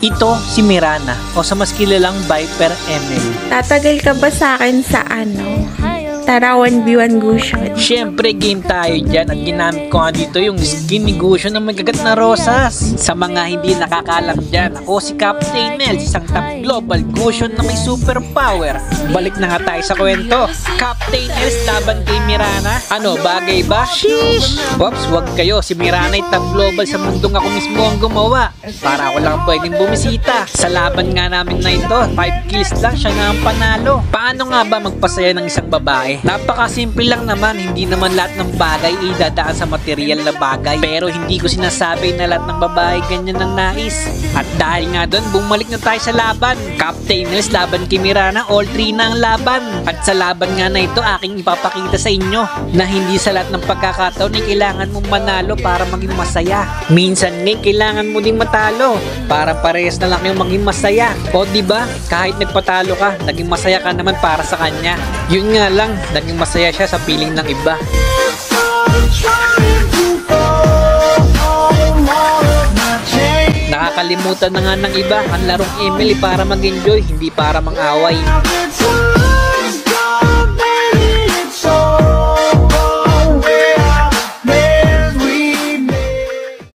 Ito si Mirana o sa mas kilalang Viper ML. Tatagal ka ba sa akin sa Tara 1v1 Gusion. Siyempre game tayo dyan at ginamit ko nga dito yung skin ni Gusion na magagat na rosas. Sa mga hindi nakakalam dyan, ako si Captain Nels, isang top global Gusion na may superpower. Balik na nga tayo sa kwento. Captain Nels laban kay Mirana. Ano, bagay ba? Sheesh! Oops, wag kayo. Si Mirana ay top global sa mundong ako mismo ang gumawa. Para ako lang pwedeng bumisita. Sa laban nga namin na ito, 5 kills lang siya nga ang panalo. Paano nga ba magpasaya ng isang babae? Napakasimple lang naman, hindi naman lahat ng bagay idadaan sa material na bagay. Pero hindi ko sinasabi na lahat ng babae ganyan ang nais. At dahil nga doon, bumalik na tayo sa laban. Captain Nels laban kay Mirana, all 3 na ang laban. At sa laban nga na ito, aking ipapakita sa inyo na hindi sa lahat ng pagkakataon ay kailangan mong manalo para maging masaya. Minsan nga kailangan mo ding matalo para parehas na lang yung maging masaya. O diba, kahit nagpatalo ka, naging masaya ka naman para sa kanya. Yun nga lang, naging masaya siya sa piling ng iba. Nakakalimutan na nga ng iba ang larong ML para mag-enjoy, hindi para mang-away.